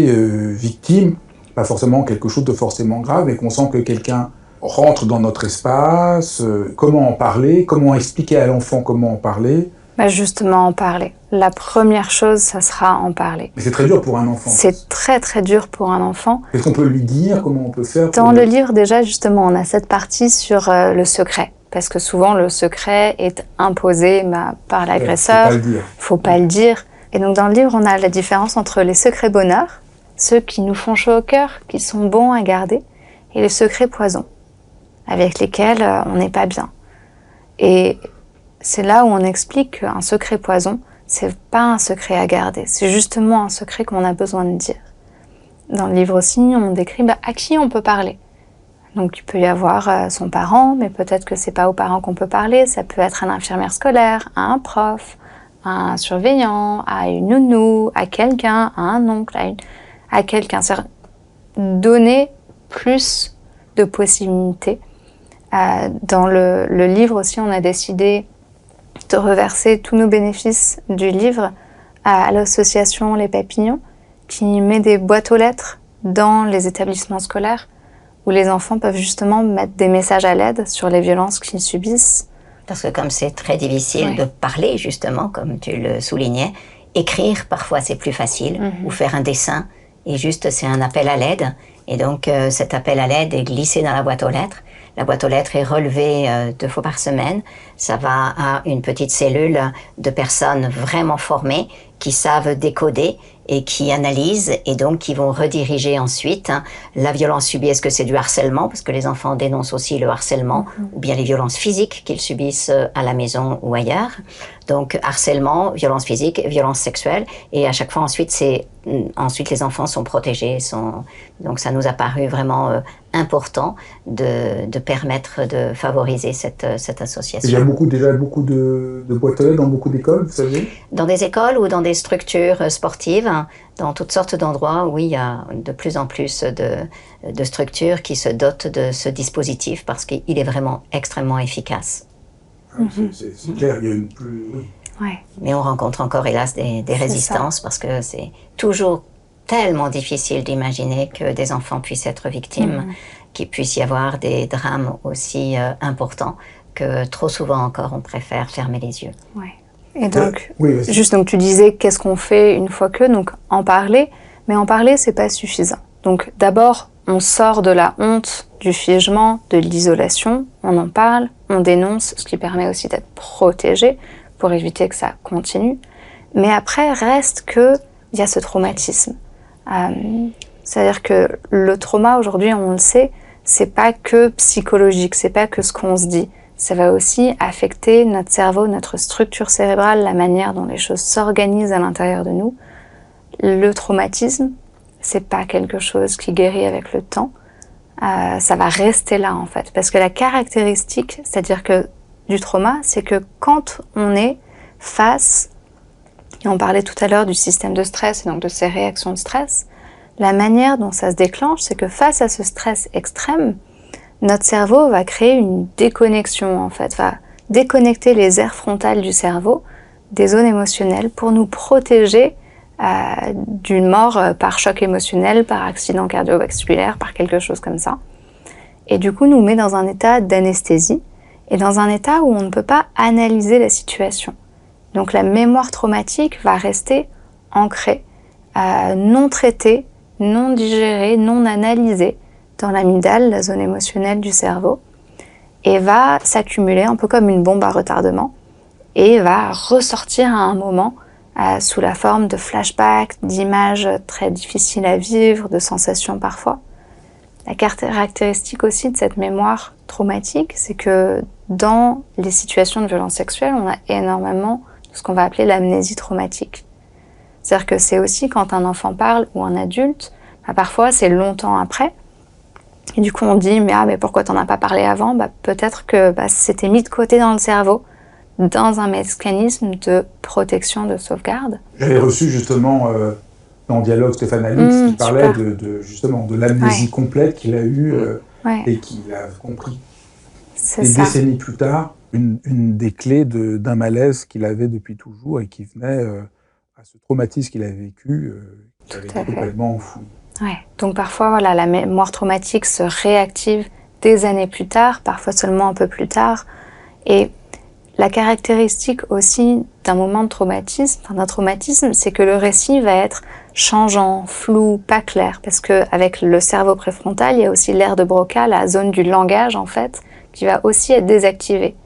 victime, pas forcément quelque chose de forcément grave, mais qu'on sent que quelqu'un rentre dans notre espace, comment en parler, comment expliquer à l'enfant comment en parler. Justement, en parler. La première chose, ça sera en parler. Mais c'est très dur pour un enfant. C'est très très dur pour un enfant. Qu'est-ce qu'on peut lui dire, comment on peut faire Dans le livre, déjà, justement, on a cette partie sur le secret. Parce que souvent, le secret est imposé par l'agresseur. Faut pas le dire. Et donc, dans le livre, on a la différence entre les secrets bonheur, ceux qui nous font chaud au cœur, qui sont bons à garder, et les secrets poison, avec lesquels on n'est pas bien. Et c'est là où on explique qu'un secret poison, c'est pas un secret à garder, c'est justement un secret qu'on a besoin de dire. Dans le livre aussi, on décrit à qui on peut parler. Donc il peut y avoir son parent, mais peut-être que c'est pas aux parents qu'on peut parler, ça peut être à l'infirmière scolaire, à un prof, à un surveillant, à une nounou, à quelqu'un, à un oncle, à quelqu'un. Donner plus de possibilités. Dans le livre aussi, on a décidé de reverser tous nos bénéfices du livre à l'association Les Papillons, qui met des boîtes aux lettres dans les établissements scolaires, où les enfants peuvent justement mettre des messages à l'aide sur les violences qu'ils subissent. Parce que comme c'est très difficile de parler, justement, comme tu le soulignais, écrire, parfois, c'est plus facile, ou faire un dessin, et juste, c'est un appel à l'aide. Et donc, cet appel à l'aide est glissé dans la boîte aux lettres. La boîte aux lettres est relevée 2 fois par semaine. Ça va à une petite cellule de personnes vraiment formées qui savent décoder et qui analysent et donc qui vont rediriger ensuite la violence subie. Est-ce que c'est du harcèlement? Parce que les enfants dénoncent aussi le harcèlement, ou bien les violences physiques qu'ils subissent à la maison ou ailleurs. Donc harcèlement, violence physique, violence sexuelle, et à chaque fois ensuite les enfants sont protégés. Donc ça nous a paru vraiment important de permettre de favoriser cette association. Il y a déjà beaucoup de boîtes aux lettres dans beaucoup d'écoles, vous savez? Dans des écoles ou dans des structures sportives, dans toutes sortes d'endroits où il y a de plus en plus de structures qui se dotent de ce dispositif parce qu'il est vraiment extrêmement efficace. C'est clair, il y a une plus... Ouais. Mais on rencontre encore, hélas, des résistances parce que c'est toujours tellement difficile d'imaginer que des enfants puissent être victimes, qu'il puisse y avoir des drames aussi importants que trop souvent encore on préfère fermer les yeux. Ouais. Et donc, donc tu disais qu'est-ce qu'on fait une fois que, donc en parler, mais en parler c'est pas suffisant. Donc d'abord on sort de la honte, du figement, de l'isolation, on en parle, on dénonce, ce qui permet aussi d'être protégé pour éviter que ça continue. Mais après reste qu'il y a ce traumatisme. C'est-à-dire que le trauma aujourd'hui, on le sait, c'est pas que psychologique, c'est pas que ce qu'on se dit. Ça va aussi affecter notre cerveau, notre structure cérébrale, la manière dont les choses s'organisent à l'intérieur de nous. Le traumatisme, c'est pas quelque chose qui guérit avec le temps. Ça va rester là en fait, parce que la caractéristique, c'est-à-dire que du trauma, c'est que quand on est face, et on parlait tout à l'heure du système de stress et donc de ces réactions de stress, la manière dont ça se déclenche, c'est que face à ce stress extrême, notre cerveau va créer une déconnexion en fait, va déconnecter les aires frontales du cerveau des zones émotionnelles pour nous protéger d'une mort par choc émotionnel, par accident cardiovasculaire, par quelque chose comme ça. Et du coup, nous met dans un état d'anesthésie et dans un état où on ne peut pas analyser la situation. Donc la mémoire traumatique va rester ancrée, non traitée non digéré, non analysé dans l'amygdale, la zone émotionnelle du cerveau, et va s'accumuler un peu comme une bombe à retardement, et va ressortir à un moment sous la forme de flashbacks, d'images très difficiles à vivre, de sensations parfois. La caractéristique aussi de cette mémoire traumatique, c'est que dans les situations de violence sexuelle, on a énormément de ce qu'on va appeler l'amnésie traumatique. C'est-à-dire que c'est aussi quand un enfant parle ou un adulte, parfois c'est longtemps après, et du coup on dit mais pourquoi t'en as pas parlé avant? Peut-être que c'était mis de côté dans le cerveau, dans un mécanisme de protection, de sauvegarde. J'avais reçu justement dans Dialogue Stéphane Alix qui parlait justement de l'amnésie complète qu'il a eue et qu'il a compris des décennies plus tard, une des clés d'un malaise qu'il avait depuis toujours et qui venait à ce traumatisme qu'il avait vécu, qui avait été complètement enfoui. Ouais. Donc parfois, la mémoire traumatique se réactive des années plus tard, parfois seulement un peu plus tard. Et la caractéristique aussi d'un moment de traumatisme, d'un traumatisme, c'est que le récit va être changeant, flou, pas clair, parce qu'avec le cerveau préfrontal, il y a aussi l'aire de Broca, la zone du langage en fait, qui va aussi être désactivée.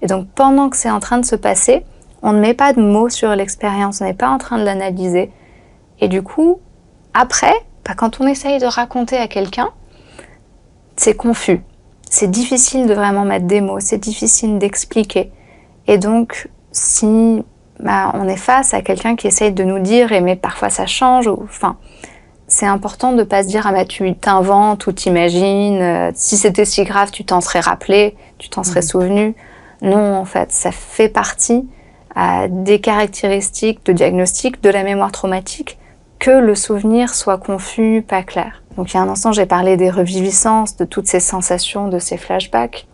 Et donc pendant que c'est en train de se passer, on ne met pas de mots sur l'expérience, on n'est pas en train de l'analyser. Et du coup, après, quand on essaye de raconter à quelqu'un, c'est confus. C'est difficile de vraiment mettre des mots, c'est difficile d'expliquer. Et donc, si on est face à quelqu'un qui essaye de nous dire, mais parfois ça change, c'est important de ne pas se dire tu t'inventes ou t'imagines, si c'était si grave, tu t'en serais rappelé, tu t'en serais souvenu. Non, en fait, ça fait partie des caractéristiques de diagnostic de la mémoire traumatique, que le souvenir soit confus, pas clair. Donc il y a un instant, j'ai parlé des reviviscences, de toutes ces sensations, de ces flashbacks.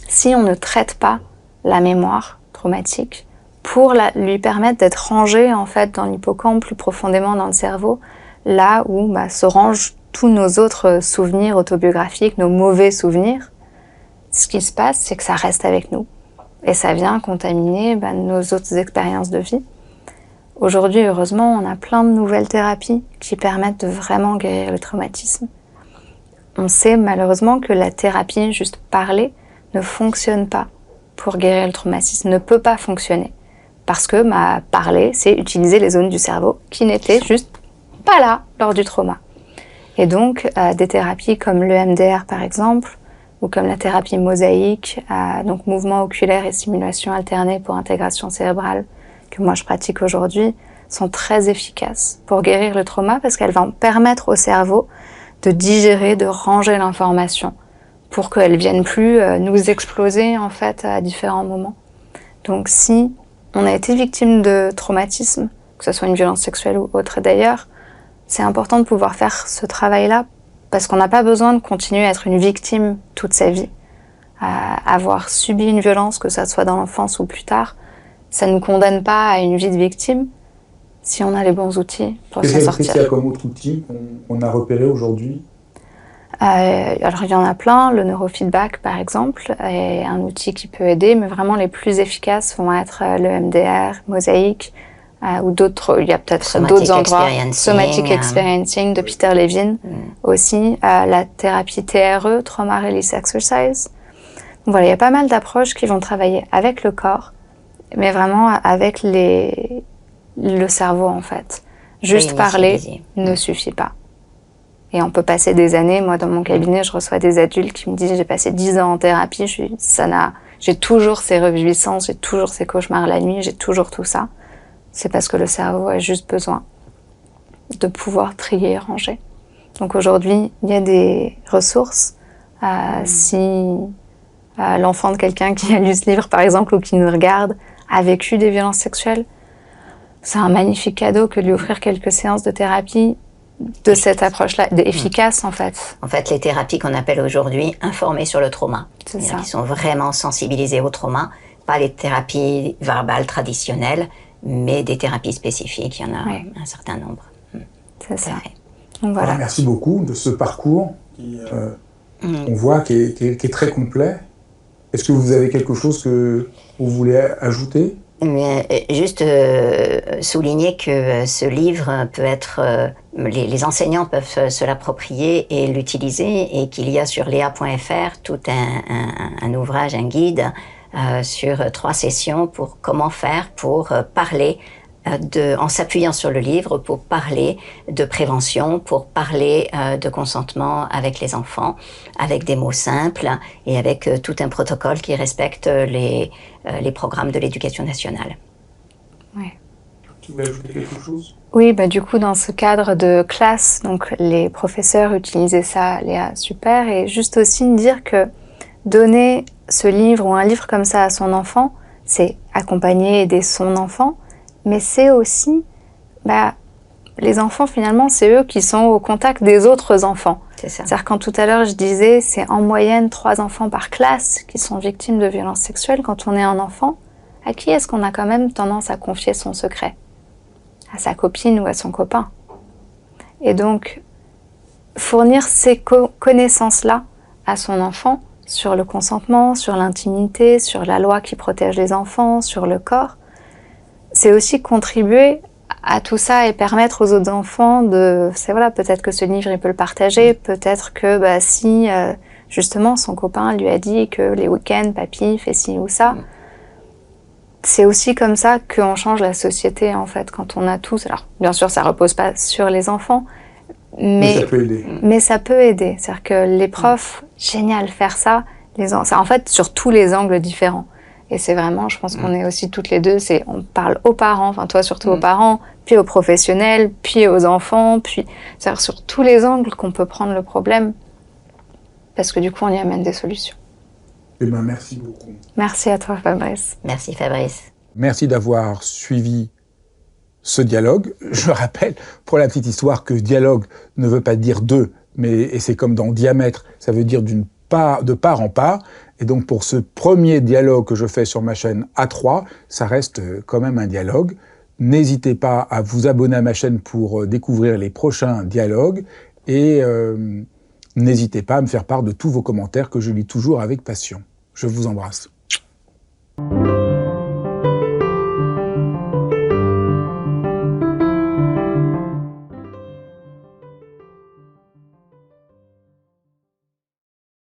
Si on ne traite pas la mémoire traumatique pour lui permettre d'être rangée en fait dans l'hippocampe, plus profondément dans le cerveau, là où se rangent tous nos autres souvenirs autobiographiques, nos mauvais souvenirs. Ce qui se passe, c'est que ça reste avec nous et ça vient contaminer nos autres expériences de vie. Aujourd'hui, heureusement, on a plein de nouvelles thérapies qui permettent de vraiment guérir le traumatisme. On sait malheureusement que la thérapie, juste parler, ne fonctionne pas pour guérir le traumatisme, ne peut pas fonctionner. Parce que parler, c'est utiliser les zones du cerveau qui n'étaient juste pas là lors du trauma. Et donc, des thérapies comme l'EMDR par exemple, ou comme la thérapie mosaïque, donc mouvement oculaire et stimulation alternée pour intégration cérébrale, que moi je pratique aujourd'hui, sont très efficaces pour guérir le trauma parce qu'elles vont permettre au cerveau de digérer, de ranger l'information pour qu'elle ne vienne plus nous exploser en fait à différents moments. Donc si on a été victime de traumatisme, que ce soit une violence sexuelle ou autre d'ailleurs, c'est important de pouvoir faire ce travail-là parce qu'on n'a pas besoin de continuer à être une victime toute sa vie. Avoir subi une violence, que ça soit dans l'enfance ou plus tard, ça ne nous condamne pas à une vie de victime si on a les bons outils pour s'en sortir. Qu'est-ce qu'il y a comme autre outil qu'on a repéré aujourd'hui? Alors il y en a plein, le neurofeedback par exemple est un outil qui peut aider, mais vraiment les plus efficaces vont être le MDR, Mosaïque ou d'autres, il y a peut-être d'autres endroits, Somatic Experiencing de Peter Levine aussi, la thérapie TRE, Trauma Release Exercise. Donc voilà, il y a pas mal d'approches qui vont travailler avec le corps, mais vraiment avec le cerveau en fait. Juste parler ne suffit pas. Et on peut passer des années, moi dans mon cabinet, je reçois des adultes qui me disent j'ai passé 10 ans en thérapie, j'ai toujours ces reviviscences, j'ai toujours ces cauchemars la nuit, j'ai toujours tout ça. C'est parce que le cerveau a juste besoin de pouvoir trier et ranger. Donc aujourd'hui, il y a des ressources. Si l'enfant de quelqu'un qui a lu ce livre par exemple ou qui nous regarde a vécu des violences sexuelles, c'est un magnifique cadeau que de lui offrir quelques séances de thérapie de cette approche-là, efficace en fait. En fait, les thérapies qu'on appelle aujourd'hui informées sur le trauma, c'est ça. Qui sont vraiment sensibilisées au trauma, pas les thérapies verbales traditionnelles, mais des thérapies spécifiques, il y en a un certain nombre. C'est ça. Donc, voilà. Merci beaucoup de ce parcours qui, on voit qui est très complet. Est-ce que vous avez quelque chose que vous voulez ajouter ? Mais juste souligner que ce livre peut être... les enseignants peuvent se l'approprier et l'utiliser, et qu'il y a sur lea.fr tout un ouvrage, un guide sur 3 sessions pour comment faire pour parler en s'appuyant sur le livre, pour parler de prévention, pour parler de consentement avec les enfants, avec des mots simples et avec tout un protocole qui respecte les programmes de l'éducation nationale. Ouais. Tu veux ajouter quelque chose ? Oui, du coup, dans ce cadre de classe, donc les professeurs utilisaient ça, Léa, super, et juste aussi dire que donner ce livre ou un livre comme ça à son enfant, c'est accompagner, aider son enfant, mais c'est aussi, les enfants finalement, c'est eux qui sont au contact des autres enfants. C'est ça. C'est-à-dire quand tout à l'heure je disais, c'est en moyenne 3 enfants par classe qui sont victimes de violences sexuelles. Quand on est un enfant, à qui est-ce qu'on a quand même tendance à confier son secret ? À sa copine ou à son copain. Et donc, fournir ces connaissances-là à son enfant sur le consentement, sur l'intimité, sur la loi qui protège les enfants, sur le corps, c'est aussi contribuer à tout ça et permettre aux autres enfants de... peut-être que ce livre, il peut le partager, peut-être que si justement son copain lui a dit que les week-ends, papy fait ci ou ça, c'est aussi comme ça qu'on change la société, en fait, quand on a tous... Alors, bien sûr, ça repose pas sur les enfants, mais ça peut aider. Mais ça peut aider. C'est-à-dire que les profs, génial, faire ça, ça, en fait, sur tous les angles différents. Et c'est vraiment, je pense qu'on est aussi toutes les deux, on parle aux parents, enfin toi surtout aux parents, puis aux professionnels, puis aux enfants, puis c'est-à-dire sur tous les angles qu'on peut prendre le problème, parce que du coup, on y amène des solutions. Eh bien, merci beaucoup. Merci à toi, Fabrice. Merci, Fabrice. Merci d'avoir suivi ce dialogue. Je rappelle, pour la petite histoire, que dialogue ne veut pas dire deux, et c'est comme dans diamètre, ça veut dire de part en part. Et donc, pour ce premier dialogue que je fais sur ma chaîne A3, ça reste quand même un dialogue. N'hésitez pas à vous abonner à ma chaîne pour découvrir les prochains dialogues. Et n'hésitez pas à me faire part de tous vos commentaires que je lis toujours avec passion. Je vous embrasse.